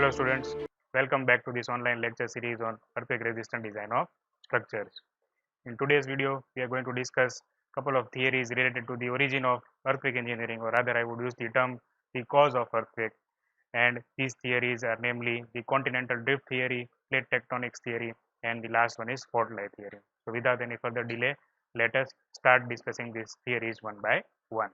Hello students, welcome back to this online lecture series on earthquake resistant design of structures. In today's video, we are going to discuss a couple of theories related to the origin of earthquake engineering, or rather I would use the term the cause of earthquake. And these theories are namely the continental drift theory, plate tectonics theory, and the last one is fault line theory. So without any further delay, let us start discussing these theories one by one.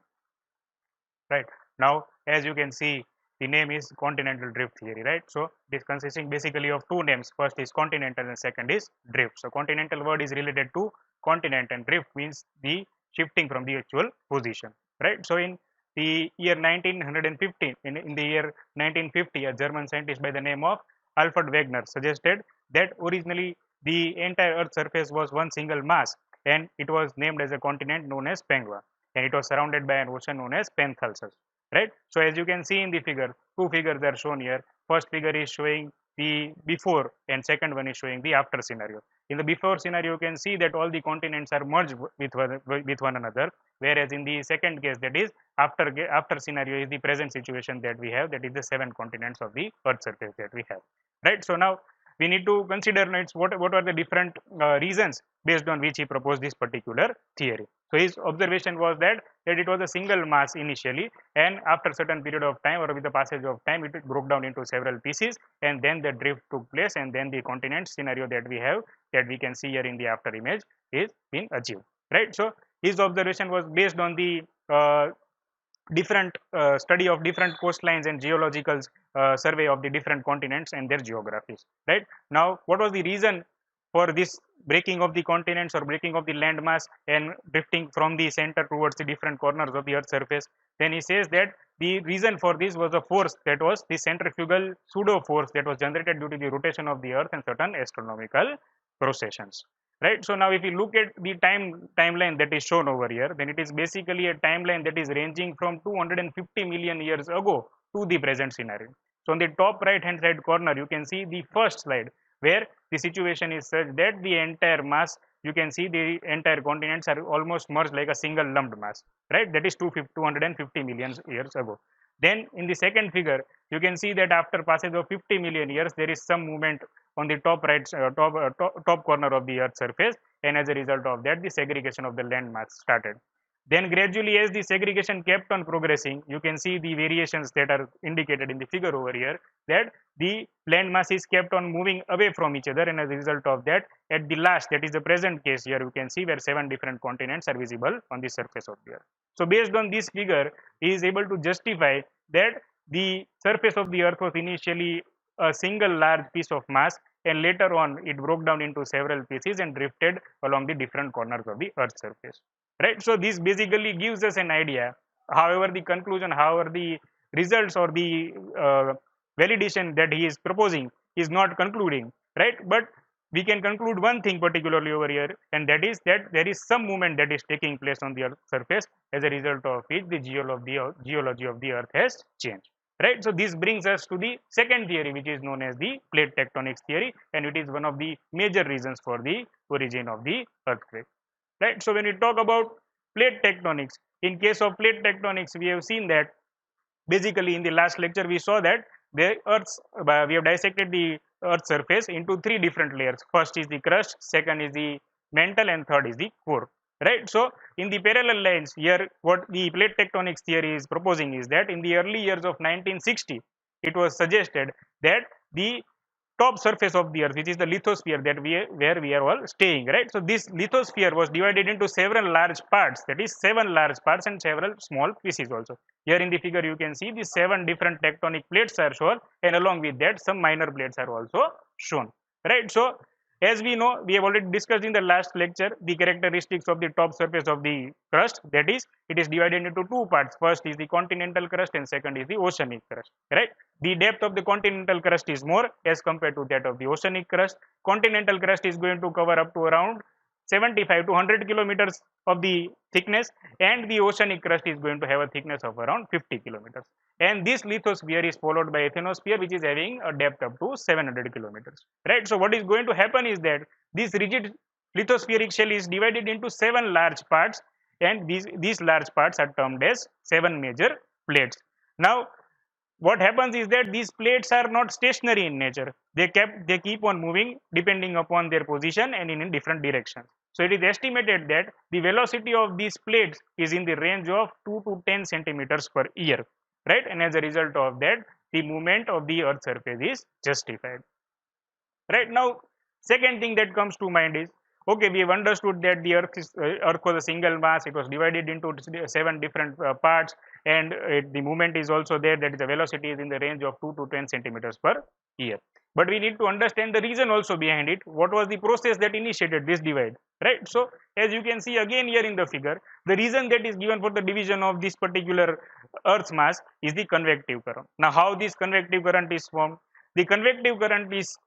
Right now, as you can see, the name is continental drift theory, right? So it is consisting basically of two names. First is continental and second is drift. So continental word is related to continent and drift means the shifting from the actual position, right? So in the year 1915, in the year 1950, a German scientist by the name of Alfred Wegener suggested that originally the entire Earth's surface was one single mass, and it was named as a continent known as Pangea, and it was surrounded by an ocean known as Panthalsus, right? So as you can see in the figure, two figures are shown here. First figure is showing the before and second one is showing the after scenario. In the before scenario, you can see that all the continents are merged with one another, whereas in the second case, that is after scenario, is the present situation that we have, that is the 7 continents of the earth surface that we have, right? So now we need to consider what are the different reasons based on which he proposed this particular theory. So his observation was that it was a single mass initially, and after certain period of time or with the passage of time, it broke down into several pieces, and then the drift took place, and then the continent scenario that we have, that we can see here in the after image, is being achieved, right? So his observation was based on the different study of different coastlines and geological survey of the different continents and their geographies, right? Now what was the reason for this breaking of the continents or breaking of the landmass and drifting from the center towards the different corners of the earth surface? Then he says that the reason for this was a force, that was the centrifugal pseudo force, that was generated due to the rotation of the earth and certain astronomical precessions, right? So now if you look at the timeline that is shown over here, then it is basically a timeline that is ranging from 250 million years ago to the present scenario. So on the top right hand side corner, you can see the first slide where the situation is such that the entire mass, you can see the entire continents are almost merged like a single lumped mass, right? That is 250 million years ago. Then in the second figure, you can see that after passage of 50 million years, there is some movement on the top right top corner of the earth surface, and as a result of that, the segregation of the land mass started. Then gradually, as the segregation kept on progressing, you can see the variations that are indicated in the figure over here, that the land masses kept on moving away from each other, and as a result of that, at the last, that is the present case here, you can see where 7 different continents are visible on the surface of the earth. So based on this figure, he is able to justify that the surface of the earth was initially a single large piece of mass, and later on it broke down into several pieces and drifted along the different corners of the earth surface, right? So this basically gives us an idea. However, the conclusion, however the results or the validation that he is proposing is not concluding, right? But we can conclude one thing particularly over here, and that is that there is some movement that is taking place on the earth surface, as a result of which the geology of the earth has changed, right? So this brings us to the second theory, which is known as the plate tectonics theory, and it is one of the major reasons for the origin of the earthquake, right? So when we talk about plate tectonics, in case of plate tectonics, we have seen that basically in the last lecture we saw that the earth's we have dissected the earth's surface into 3 different layers. First is the crust, second is the mantle, and third is the core, right? So in the parallel lines here, what the plate tectonics theory is proposing is that in the early years of 1960, it was suggested that the top surface of the earth, which is the lithosphere, that where we are all staying, right? So this lithosphere was divided into several large parts, that is 7 large parts and several small pieces also. Here in the figure, you can see the 7 different tectonic plates are shown, and along with that, some minor plates are also shown, right? So as we know, we have already discussed in the last lecture the characteristics of the top surface of the crust, that is, it is divided into 2 parts. First is the continental crust and second is the oceanic crust, right? The depth of the continental crust is more as compared to that of the oceanic crust. Continental crust is going to cover up to around 75 to 100 kilometers of the thickness, and the oceanic crust is going to have a thickness of around 50 kilometers. And this lithosphere is followed by asthenosphere, which is having a depth up to 700 kilometers, right? So what is going to happen is that this rigid lithospheric shell is divided into 7 large parts, and these large parts are termed as 7 major plates. Now what happens is that these plates are not stationary in nature. They keep on moving depending upon their position and in different directions. So it is estimated that the velocity of these plates is in the range of 2 to 10 centimeters per year, right? And as a result of that, the movement of the earth surface is justified. Right now, second thing that comes to mind is, okay, we have understood that the earth was a single mass. It was divided into 7 different parts, and the movement is also there, that is the velocity is in the range of 2 to 10 centimeters per year. But we need to understand the reason also behind it. What was the process that initiated this divide, right? So as you can see again here in the figure, the reason that is given for the division of this particular earth's mass is the convective current. Now how this convective current is formed? The convective current is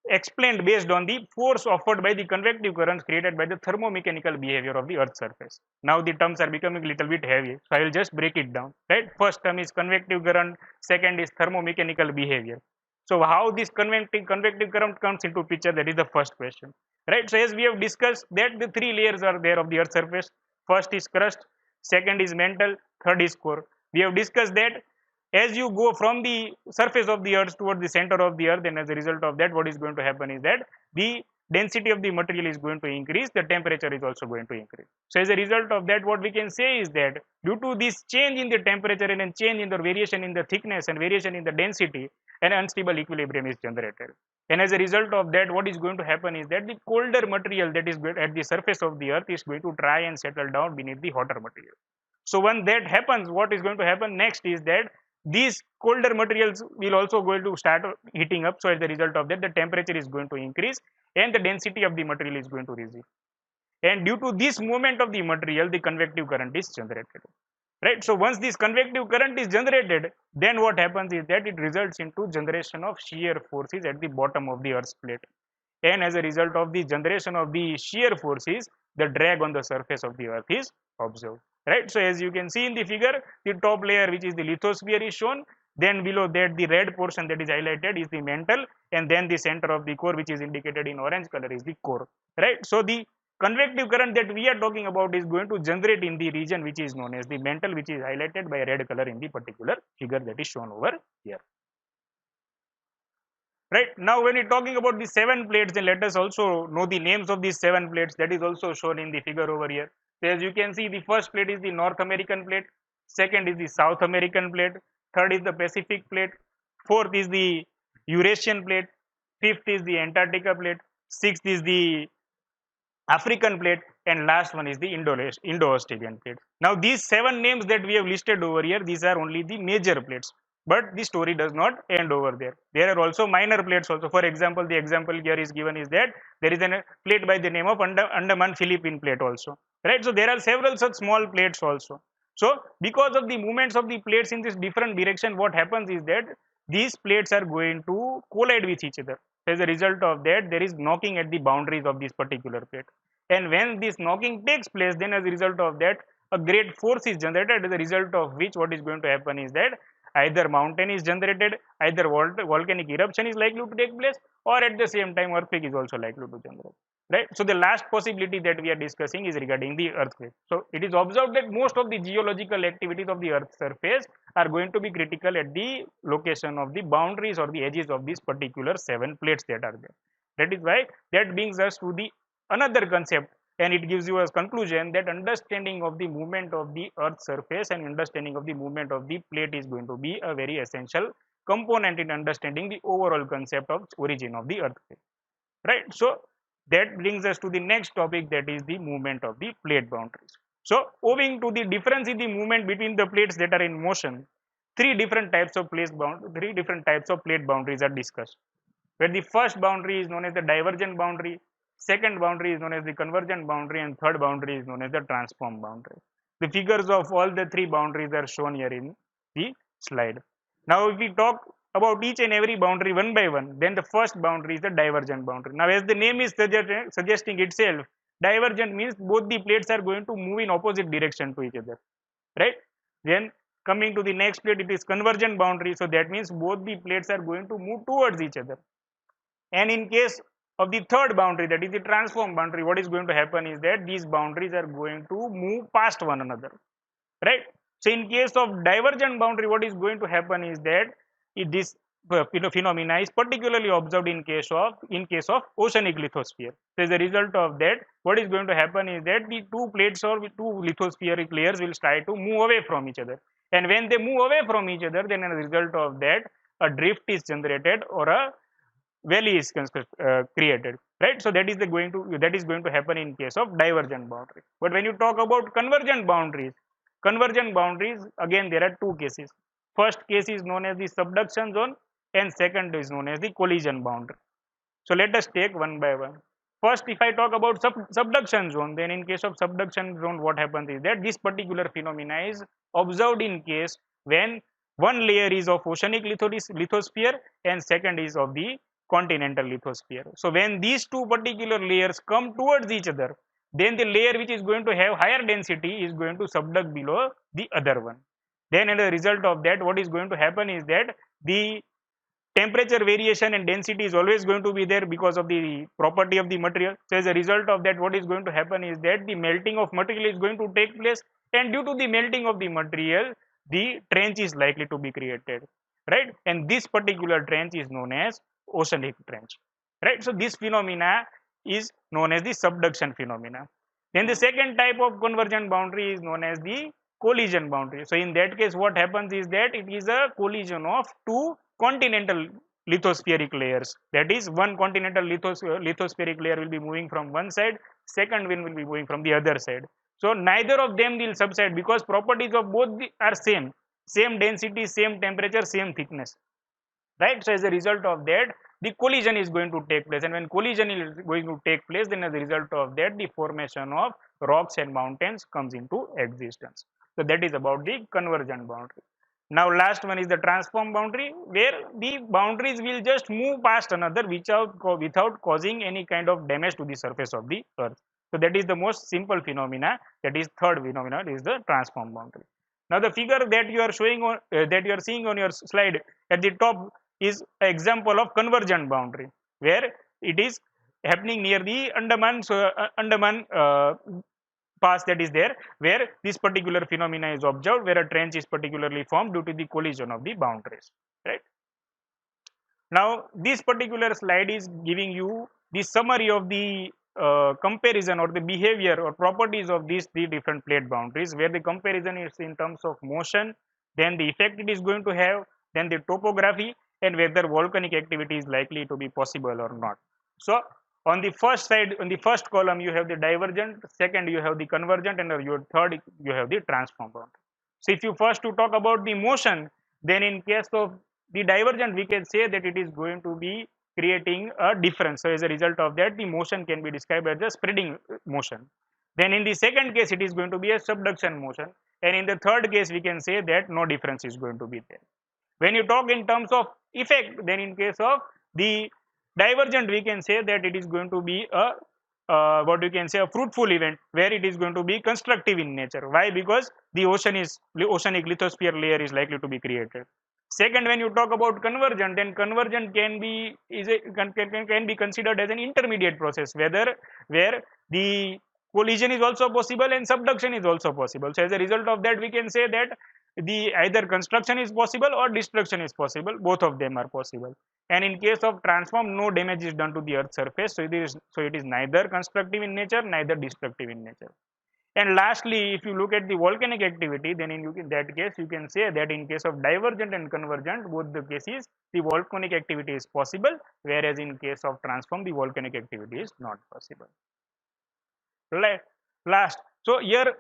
explained based on the force offered by the convective currents created by the thermomechanical behavior of the earth's surface. Now the terms are becoming a little bit heavy, so I will just break it down, right? First term is convective current, second is thermomechanical behavior. So how this convective current comes into picture, that is the first question, right? So as we have discussed that the three layers are there of the earth's surface. First is crust, second is mantle, third is core. We have discussed that as you go from the surface of the earth towards the center of the earth, and as a result of that, what is going to happen is that the density of the material is going to increase, the temperature is also going to increase. So as a result of that, what we can say is that due to this change in the temperature and change in the variation in the thickness and variation in the density, an unstable equilibrium is generated. And as a result of that, what is going to happen is that the colder material that is at the surface of the earth is going to try and settle down beneath the hotter material. So when that happens, what is going to happen next is that these colder materials will also going to start heating up. So as a result of that, the temperature is going to increase and the density of the material is going to reduce. And due to this movement of the material, the convective current is generated, right? So once this convective current is generated, then what happens is that it results into generation of shear forces at the bottom of the earth's plate. And as a result of the generation of the shear forces, the drag on the surface of the earth is observed, right? So as you can see in the figure, the top layer, which is the lithosphere, is shown. Then below that, the red portion that is highlighted is the mantle, and then the center of the core, which is indicated in orange color, is the core, right? So the convective current that we are talking about is going to generate in the region which is known as the mantle, which is highlighted by red color in the particular figure that is shown over here. Right now, when we're talking about the 7 plates, then let us also know the names of these 7 plates. That is also shown in the figure over here. So as you can see, the first plate is the North American plate, second is the South American plate, third is the Pacific plate, fourth is the Eurasian plate, fifth is the Antarctica plate, sixth is the African plate, and last one is the Indo-Australian plate. Now these 7 names that we have listed over here, these are only the major plates. But the story does not end over there. There are also minor plates also. For example, the example here is given is that there is a plate by the name of Andaman Philippine plate also. Right? So there are several such small plates also. So because of the movements of the plates in this different direction, what happens is that these plates are going to collide with each other. As a result of that, there is knocking at the boundaries of this particular plate. And when this knocking takes place, then as a result of that, a great force is generated, as a result of which what is going to happen is that either mountain is generated, either volcanic eruption is likely to take place, or at the same time earthquake is also likely to generate, right? So the last possibility that we are discussing is regarding the earthquake. So it is observed that most of the geological activities of the earth's surface are going to be critical at the location of the boundaries or the edges of these particular 7 plates that are there. That is why that brings us to the another concept, and it gives you a conclusion that understanding of the movement of the earth's surface and understanding of the movement of the plate is going to be a very essential component in understanding the overall concept of origin of the earthquake, right? So that brings us to the next topic, that is the movement of the plate boundaries. So owing to the difference in the movement between the plates that are in motion, three different types of plate boundaries are discussed, where the first boundary is known as the divergent boundary, second boundary is known as the convergent boundary, and third boundary is known as the transform boundary. The figures of all the 3 boundaries are shown here in the slide. Now if we talk about each and every boundary one by one, then the first boundary is the divergent boundary. Now as the name is suggesting itself, divergent means both the plates are going to move in opposite direction to each other, right? Then coming to the next plate, it is convergent boundary, so that means both the plates are going to move towards each other. And in case of the third boundary, that is the transform boundary, what is going to happen is that these boundaries are going to move past one another, right? So in case of divergent boundary, what is going to happen is that this phenomena is particularly observed in case of oceanic lithosphere. So as a result of that, what is going to happen is that the two plates or the two lithospheric layers will try to move away from each other, and when they move away from each other, then as a result of that, a drift is generated or a valley is created, right? So that is going to happen in case of divergent boundary. But when you talk about convergent boundaries, again there are two cases. First case is known as the subduction zone, and second is known as the collision boundary. So let us take one by one. First, if I talk about subduction zone, then in case of subduction zone, what happens is that this particular phenomena is observed in case when one layer is of oceanic lithosphere and second is of the continental lithosphere. So when these two particular layers come towards each other, then the layer which is going to have higher density is going to subduct below the other one. Then as a result of that, what is going to happen is that the temperature variation and density is always going to be there because of the property of the material. So as a result of that, what is going to happen is that the melting of material is going to take place, and due to the melting of the material, the trench is likely to be created, right? And this particular trench is known as oceanic trench, right? So this phenomena is known as the subduction phenomena. Then the second type of convergent boundary is known as the collision boundary. So in that case, what happens is that it is a collision of two continental lithospheric layers. That is, one continental lithospheric layer will be moving from one side, second one will be moving from the other side. So neither of them will subside because properties of both are same density, same temperature, same thickness, right? So as a result of that, the collision is going to take place, and when collision is going to take place, then as a result of that, the formation of rocks and mountains comes into existence. So that is about the convergent boundary. Now last one is the transform boundary, where the boundaries will just move past another without causing any kind of damage to the surface of the earth. So that is the most simple phenomena, that is third phenomena, is the transform boundary. Now the figure that you are showing on that you are seeing on your slide at the top is an example of convergent boundary, where it is happening near the Andaman pass that is there, where this particular phenomena is observed, where a trench is particularly formed due to the collision of the boundaries, right? Now this particular slide is giving you the summary of the comparison or the behavior or properties of these three different plate boundaries, where the comparison is in terms of motion, then the effect it is going to have, then the topography, and whether volcanic activity is likely to be possible or not. So on the first side, on the first column, you have the divergent, second you have the convergent, and your third you have the transform boundary. So if you first to talk about the motion, then in case of the divergent, we can say that it is going to be creating a difference. So as a result of that, the motion can be described as a spreading motion. Then in the second case, it is going to be a subduction motion, and in the third case, we can say that no difference is going to be there. When you talk in terms of effect, then in case of the divergent, we can say that it is going to be a what you can say a fruitful event, where it is going to be constructive in nature. Why? Because the oceanic lithosphere layer is likely to be created. Second, when you talk about convergent, then convergent can be can be considered as an intermediate process, where the collision is also possible and subduction is also possible. So as a result of that, we can say that the either construction is possible or destruction is possible. Both of them are possible. And in case of transform, no damage is done to the earth's surface. So it is neither constructive in nature, neither destructive in nature. And lastly, if you look at the volcanic activity, then in that case, you can say that in case of divergent and convergent, both the cases, the volcanic activity is possible, whereas in case of transform, the volcanic activity is not possible. Last, so here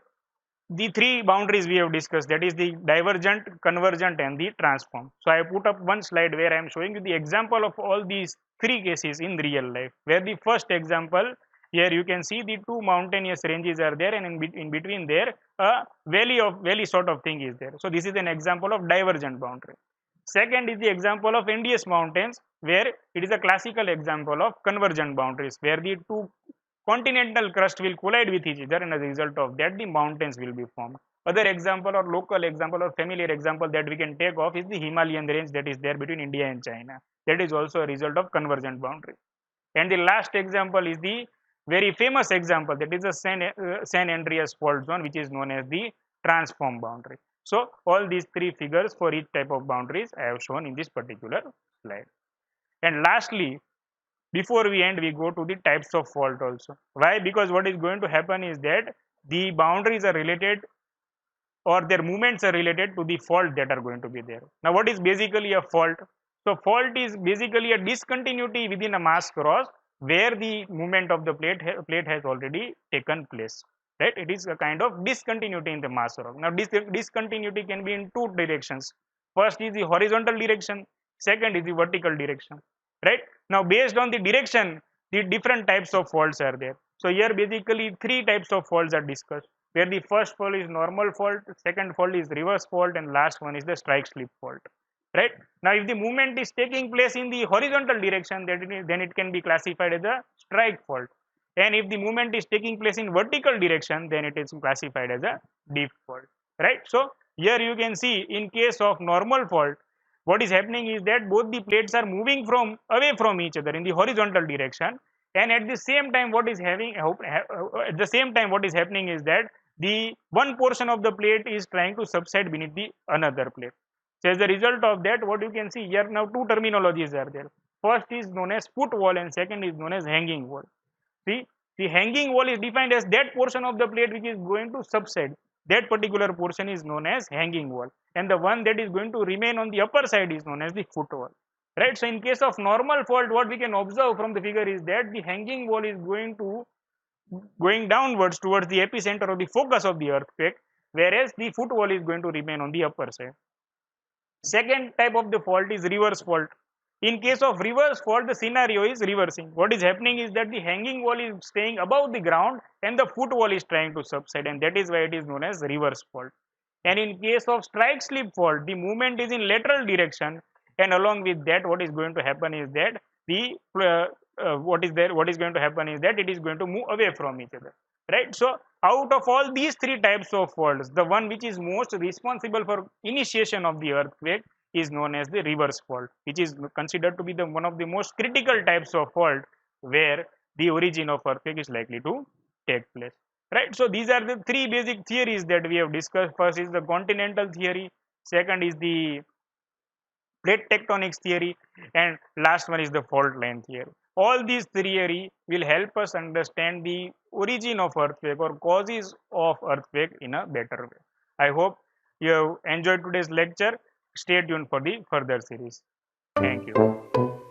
the three boundaries we have discussed, that is the divergent, convergent, and the transform. So I put up one slide where I am showing you the example of all these three cases in real life, where the first example, here you can see the two mountainous ranges are there, and in between there a valley sort of thing is there. So this is an example of divergent boundary. Second is the example of Andes mountains, where it is a classical example of convergent boundaries, where the two continental crust will collide with each other, and as a result of that, the mountains will be formed. Other example or local example or familiar example that we can take off is the Himalayan range that is there between India and China. That is also a result of convergent boundary. And the last example is the very famous example, that is the San Andreas fault zone, which is known as the transform boundary. So all these three figures for each type of boundaries I have shown in this particular slide. And lastly, before we end, we go to the types of fault also. Why? Because what is going to happen is that the boundaries are related, or their movements are related to the fault that are going to be there. Now what is basically a fault? So fault is basically a discontinuity within a mass cross where the movement of the plate has already taken place, right? It is a kind of discontinuity in the mass cross. Now this discontinuity can be in two directions. First is the horizontal direction, second is the vertical direction, right? Now based on the direction, the different types of faults are there. So here basically three types of faults are discussed, where the first fault is normal fault, second fault is reverse fault, and last one is the strike slip fault, right? Now if the movement is taking place in the horizontal direction, then it can be classified as a strike fault, and if the movement is taking place in vertical direction, then it is classified as a dip fault, right? So here you can see, in case of normal fault, what is happening is that both the plates are moving from away from each other in the horizontal direction, and at the same time what is happening is that the one portion of the plate is trying to subside beneath the another plate. So as a result of that, what you can see here, now two terminologies are there. First is known as foot wall and second is known as hanging wall. See, the hanging wall is defined as that portion of the plate which is going to subside. That particular portion is known as hanging wall, and the one that is going to remain on the upper side is known as the foot wall, right? So in case of normal fault, what we can observe from the figure is that the hanging wall is going downwards towards the epicenter or the focus of the earthquake, whereas the foot wall is going to remain on the upper side. Second type of the fault is reverse fault. In case of reverse fault, the scenario is reversing. What is happening is that the hanging wall is staying above the ground and the foot wall is trying to subside, and that is why it is known as reverse fault. And in case of strike slip fault, the movement is in lateral direction, and along with that, what is going to happen is that the what is going to happen is that it is going to move away from each other, right? So out of all these three types of faults, the one which is most responsible for initiation of the earthquake is known as the reverse fault, which is considered to be the one of the most critical types of fault where the origin of earthquake is likely to take place, right? So these are the three basic theories that we have discussed. First is the continental theory, second is the plate tectonics theory, and last one is the fault line theory. All these theory will help us understand the origin of earthquake or causes of earthquake in a better way. I hope you have enjoyed today's lecture. Stay tuned for the further series. Thank you.